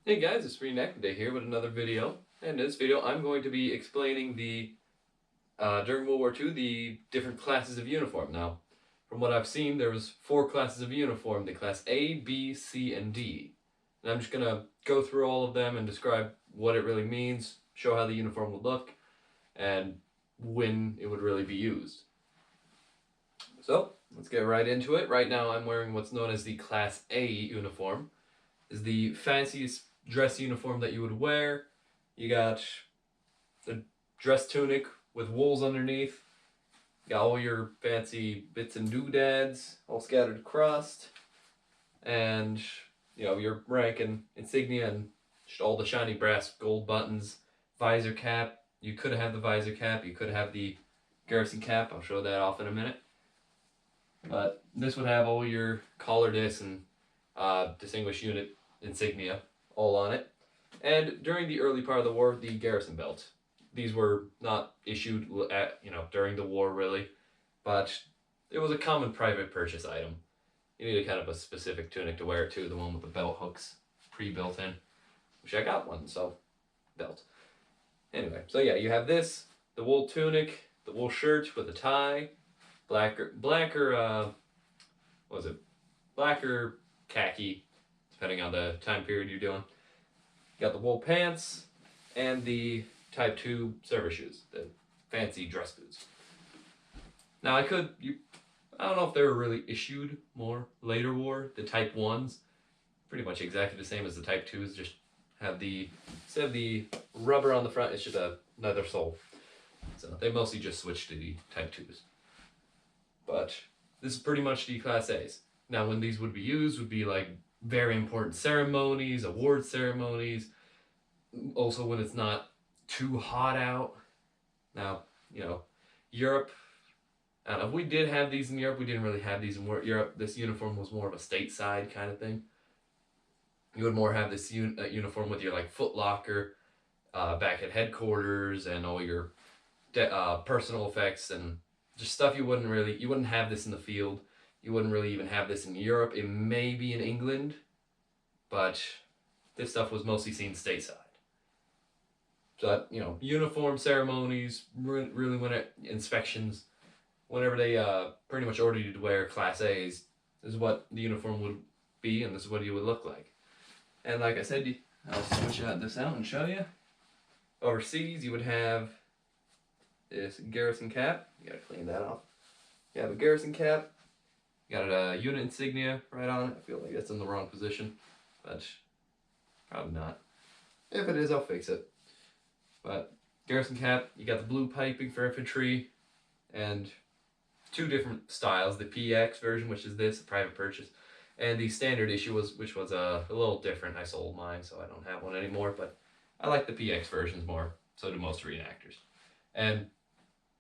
Hey guys, it's Reenactday here with another video. And in this video, I'm going to be explaining during World War II, the different classes of uniform. Now, from what I've seen, there was 4 classes of uniform, the class A, B, C, and D. And I'm just going to go through all of them and describe what it really means, show how the uniform would look, and when it would really be used. So, let's get right into it. Right now, I'm wearing what's known as the class A uniform. Is the fanciest dress uniform that you would wear. You got the dress tunic with wools underneath. You got all your fancy bits and doodads all scattered across. And, your rank and insignia and all the shiny brass gold buttons. Visor cap. You could have the visor cap. You could have the garrison cap. I'll show that off in a minute. But this would have all your collar discs and distinguished unit insignia all on it. And during the early part of the war, the garrison belt. These were not issued during the war really, but it was a common private purchase item. You needed kind of a specific tunic to wear it too, the one with the belt hooks pre-built in, which I got one, so belt. Anyway, so yeah, you have this, the wool tunic, the wool shirt with a tie, black or khaki, depending on the time period you're doing. You got the wool pants and the Type 2 server shoes, the fancy dress boots. Now I don't know if they were really issued more later war. The Type 1s, pretty much exactly the same as the Type 2s, just have instead of the rubber on the front, it's just a leather sole. So they mostly just switched to the Type 2s. But this is pretty much the Class A's. Now when these would be used would be like very important ceremonies, award ceremonies, also when it's not too hot out. Now, Europe, I don't know, if we did have these in Europe, we didn't really have these in Europe. This uniform was more of a stateside kind of thing. You would more have this uniform with your foot locker back at headquarters and all your personal effects and just stuff you wouldn't have this in the field. You wouldn't really even have this in Europe. It may be in England, but this stuff was mostly seen stateside. So that, uniform ceremonies, really inspections, whenever they pretty much ordered you to wear Class A's, this is what the uniform would be and this is what you would look like. And like I said, I'll switch this out and show you. Overseas, you would have this garrison cap. You gotta clean that off. You have a garrison cap. You got a unit insignia right on it. I feel like that's in the wrong position, but probably not. If it is, I'll fix it. But garrison cap, you got the blue piping for infantry, and 2 different styles. The PX version, which is this, a private purchase, and the standard issue, which was a little different. I sold mine, so I don't have one anymore, but I like the PX versions more, so do most reenactors. And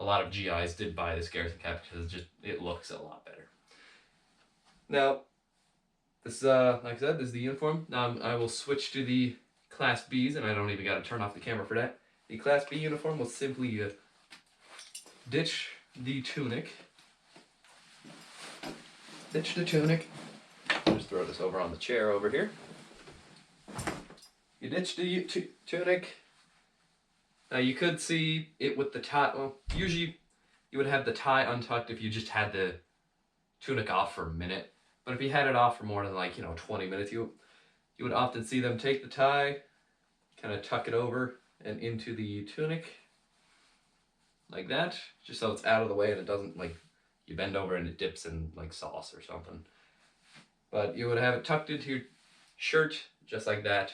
a lot of GIs did buy this garrison cap because it looks a lot better. Now, this like I said, this is the uniform. Now I will switch to the Class B's, and I don't even got to turn off the camera for that. The Class B uniform will simply ditch the tunic. Ditch the tunic. Just throw this over on the chair over here. You ditch the tunic. Now you could see it with the tie. Well, usually you would have the tie untucked if you just had the tunic off for a minute. But if you had it off for more than 20 minutes, you would often see them take the tie, kind of tuck it over and into the tunic like that, just so it's out of the way and it doesn't you bend over and it dips in sauce or something. But you would have it tucked into your shirt just like that,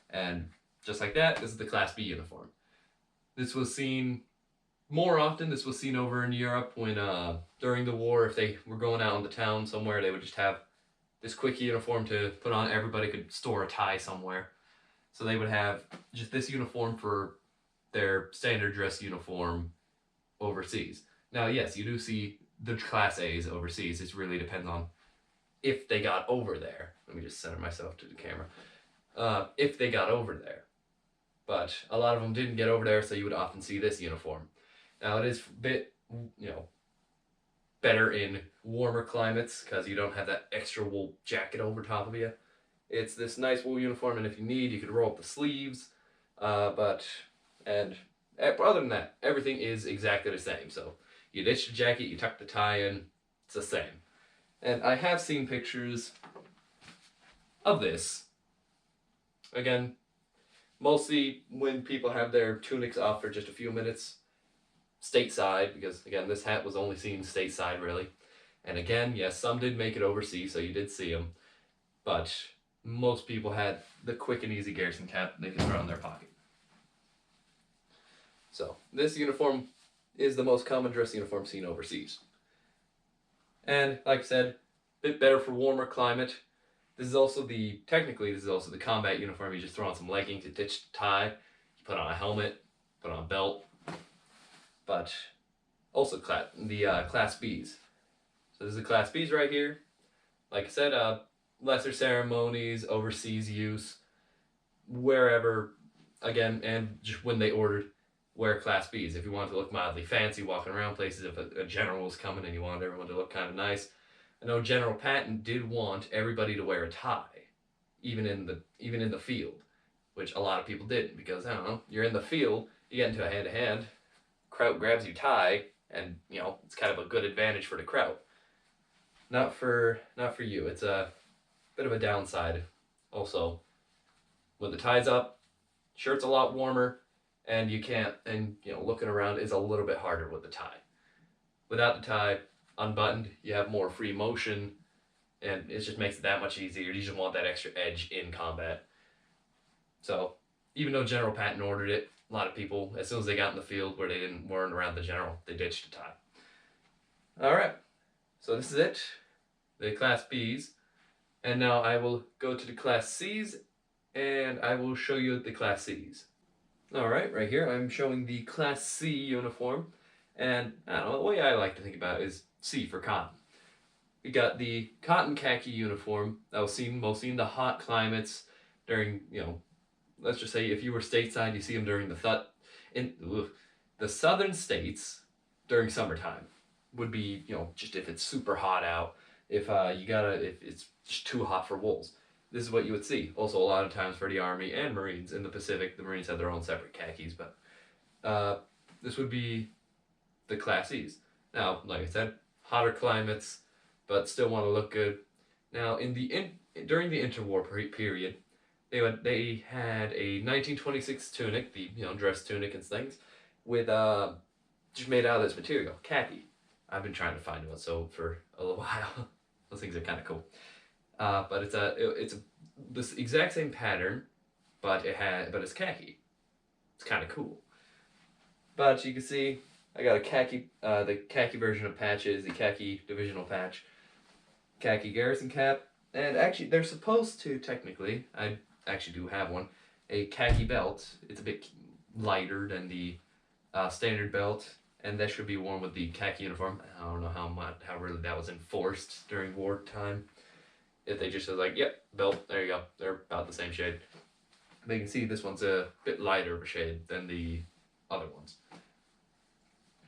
and just like that, this is the Class B uniform. This was seen more often. This was seen over in Europe when during the war, if they were going out in the town somewhere, they would just have this quick uniform to put on. Everybody could store a tie somewhere. So they would have just this uniform for their standard dress uniform overseas. Now, yes, you do see the Class A's overseas. It really depends on if they got over there. Let me just center myself to the camera. If they got over there. But a lot of them didn't get over there, so you would often see this uniform. Now, it is a bit, better in warmer climates because you don't have that extra wool jacket over top of you. It's this nice wool uniform, and if you need, you could roll up the sleeves. And other than that, everything is exactly the same. So you ditch the jacket, you tuck the tie in, it's the same. And I have seen pictures of this. Again, mostly when people have their tunics off for just a few minutes, stateside, because again, this hat was only seen stateside really. And again, yes, some did make it overseas, so you did see them. But most people had the quick and easy garrison cap they could throw in their pocket. So this uniform is the most common dress uniform seen overseas. And like I said, a bit better for warmer climate. This is also the combat uniform. You just throw on some leggings, you ditch the tie, you put on a helmet, put on a belt. But also Class Bs. So this is the Class Bs right here. Like I said, lesser ceremonies, overseas use, wherever, again, and just when they ordered, wear Class Bs. If you want to look mildly fancy walking around places, if a general was coming and you wanted everyone to look kind of nice. I know General Patton did want everybody to wear a tie, even in the field, which a lot of people didn't, because I don't know, you're in the field, you get into a hand-to-hand, Kraut grabs your tie, and it's kind of a good advantage for the Kraut. Not for you. It's a bit of a downside. Also, when the tie's up, shirt's a lot warmer, and looking around is a little bit harder with the tie. Without the tie unbuttoned, you have more free motion, and it just makes it that much easier. You just want that extra edge in combat. So, even though General Patton ordered it, a lot of people, as soon as they got in the field where they weren't around the general, they ditched the tie. Alright, so this is it. The Class Bs. And now I will go to the Class Cs, and I will show you the Class Cs. Alright, right here I'm showing the Class C uniform. And I don't know, the way I like to think about it is C for cotton. We got the cotton khaki uniform that was seen mostly in the hot climates during, let's just say if you were stateside, you see them during the southern states during summertime would be, just if it's super hot out, if it's just too hot for wools. This is what you would see. Also, a lot of times for the Army and Marines in the Pacific, the Marines have their own separate khakis, but this would be the Class Cs. Now, like I said, hotter climates, but still want to look good. Now, during the interwar period, they had a 1926 tunic, the dress tunic and things, with just made out of this material, khaki. I've been trying to find one for a little while. Those things are kind of cool. But it's this exact same pattern, but it's khaki. It's kind of cool. But you can see I got the khaki version of patches, the khaki divisional patch, khaki garrison cap, and actually they're supposed to technically, I actually do have one, a khaki belt. It's a bit lighter than the standard belt, and that should be worn with the khaki uniform. I don't know how really that was enforced during wartime. If they just said like, yep, belt, there you go, they're about the same shade. But you can see this one's a bit lighter of a shade than the other ones.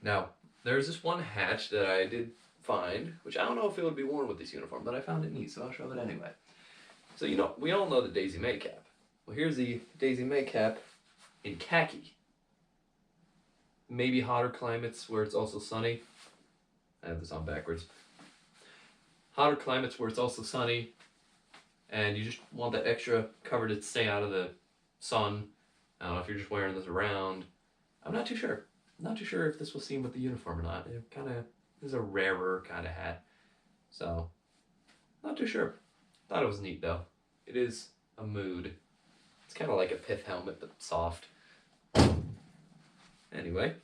Now, there's this one hat that I did find, which I don't know if it would be worn with this uniform, but I found it neat, so I'll show it anyway. So, we all know the Daisy May cap. Well, here's the Daisy May cap in khaki. Maybe hotter climates where it's also sunny. I have this on backwards. Hotter climates where it's also sunny, and you just want that extra cover to stay out of the sun. I don't know if you're just wearing this around. I'm not too sure. Not too sure if this was seen with the uniform or not. It is a rarer kind of hat. So, not too sure. Thought it was neat though. It is a mood. It's kind of like a pith helmet, but soft. Anyway.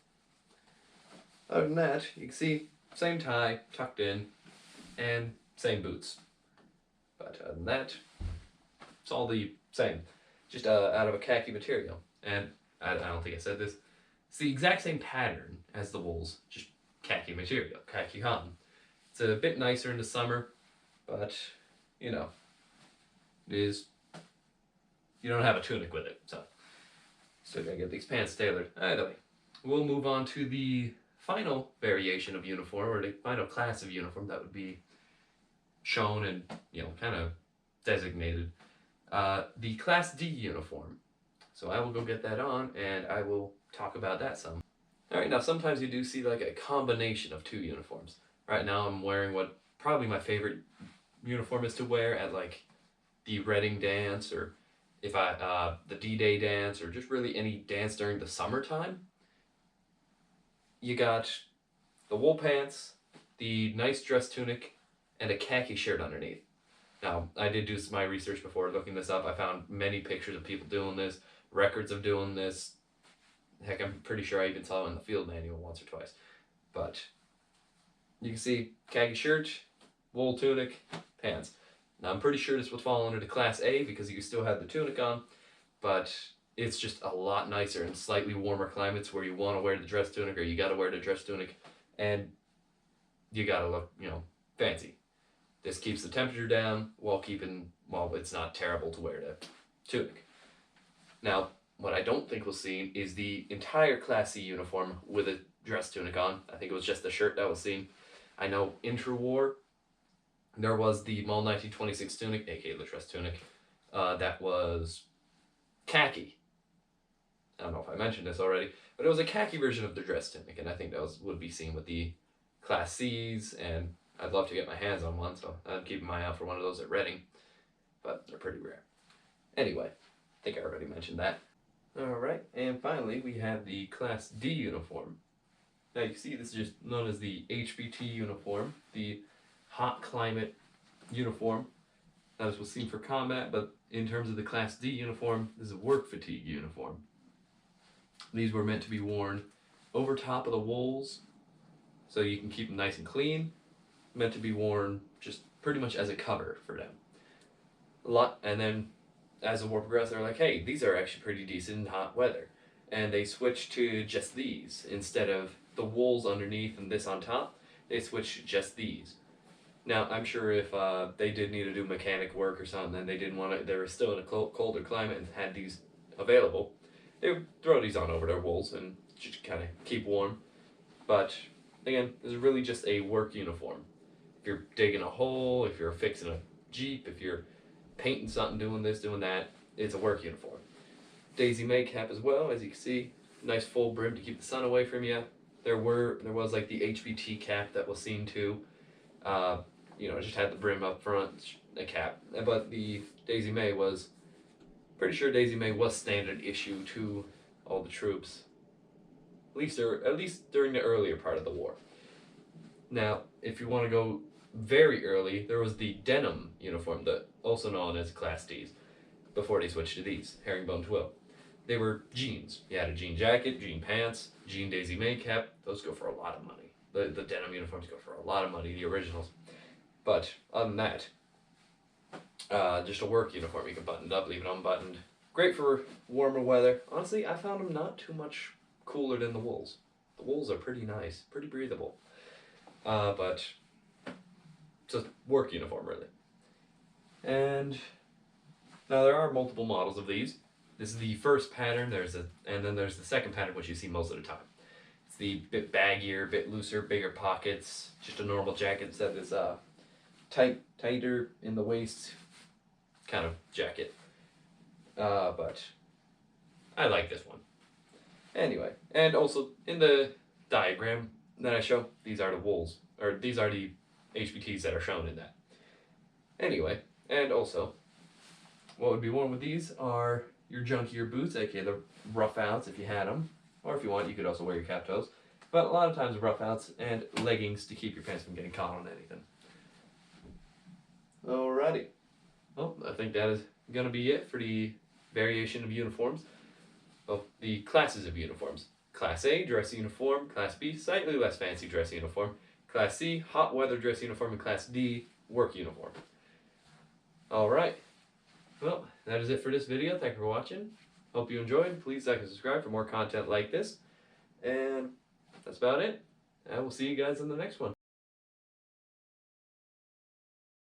Other than that, you can see same tie, tucked in, and same boots. But other than that, it's all the same. Just out of a khaki material. And I don't think I said this. It's the exact same pattern as the wools, just khaki material, khaki cotton. It's a bit nicer in the summer, but, it is, you don't have a tunic with it, so still gotta get these pants tailored. Either way, we'll move on to the final variation of uniform, or the final class of uniform that would be shown and, kind of designated. the Class D uniform. So I will go get that on, and I will talk about that some. Alright, now sometimes you do see like a combination of two uniforms. Right now I'm wearing what probably my favorite uniform is to wear at like the Reading dance, or if the D-Day dance, or just really any dance during the summertime. You got the wool pants, the nice dress tunic, and a khaki shirt underneath. Now, I did do my research before looking this up. I found many pictures of people doing this, records of doing this. Heck, I'm pretty sure I even saw it in the field manual once or twice. But you can see khaki shirt, wool tunic, pants. Now, I'm pretty sure this would fall under the Class A because you still have the tunic on, but it's just a lot nicer in slightly warmer climates where you want to wear the dress tunic, or you got to wear the dress tunic, and you got to look, fancy. This keeps the temperature down while it's not terrible to wear the tunic. Now, what I don't think we'll see is the entire Class C uniform with a dress tunic on. I think it was just the shirt that was seen. I know intra-war, there was the Mull 1926 tunic, aka the dress tunic, that was khaki. I don't know if I mentioned this already, but it was a khaki version of the dress tunic, and I think that would be seen with the Class C's, and I'd love to get my hands on one, so I'm keeping my eye out for one of those at Reading, but they're pretty rare. Anyway, I think I already mentioned that. Alright, and finally we have the Class D uniform. Now you can see this is just known as the HBT uniform, the hot climate uniform. Now this was seen for combat, but in terms of the Class D uniform, this is a work fatigue uniform. These were meant to be worn over top of the wools so you can keep them nice and clean. Meant to be worn just pretty much as a cover for them. And then as the war progressed, they're like, hey, these are actually pretty decent in hot weather. And they switched to just these. Instead of the wools underneath and this on top, they switched to just these. Now, I'm sure if they did need to do mechanic work or something, and they were still in a colder climate and had these available, they would throw these on over their wools and just kind of keep warm. But again, this is really just a work uniform. If you're digging a hole, if you're fixing a Jeep, if you're painting something, doing this, doing that, it's a work uniform. Daisy May cap as well, as you can see, nice full brim to keep the sun away from you. There was like the HBT cap that was seen too. Just had the brim up front, a cap. But the Daisy May was, pretty sure Daisy May was standard issue to all the troops. At least during the earlier part of the war. Now, if you want to go very early, there was the denim uniform, also known as Class D's, before they switched to these, herringbone twill. They were jeans. You had a jean jacket, jean pants, jean Daisy May cap. Those go for a lot of money. The denim uniforms go for a lot of money, the originals. But other than that, just a work uniform. You can button it up, leave it unbuttoned. Great for warmer weather. Honestly, I found them not too much cooler than the wools. The wools are pretty nice, pretty breathable. But it's a work uniform, really. And now there are multiple models of these. This is the first pattern, and then there's the second pattern, which you see most of the time. It's the bit baggier, bit looser, bigger pockets, just a normal jacket instead of this tighter in the waist kind of jacket. But I like this one. Anyway, and also in the diagram that I show, these are the wools, or these are the HBTs that are shown in that. Anyway, and also, what would be worn with these are your junkier boots, aka the rough outs if you had them, or if you want, you could also wear your cap toes. But a lot of times rough outs and leggings to keep your pants from getting caught on anything. Alrighty. Well, I think that is going to be it for the variation of uniforms. Well, the classes of uniforms. Class A, dress uniform. Class B, slightly less fancy dress uniform. Class C, hot weather dress uniform. And Class D, work uniform. Alright. Well, that is it for this video. Thank you for watching. Hope you enjoyed. Please like and subscribe for more content like this. And that's about it. And we'll see you guys in the next one.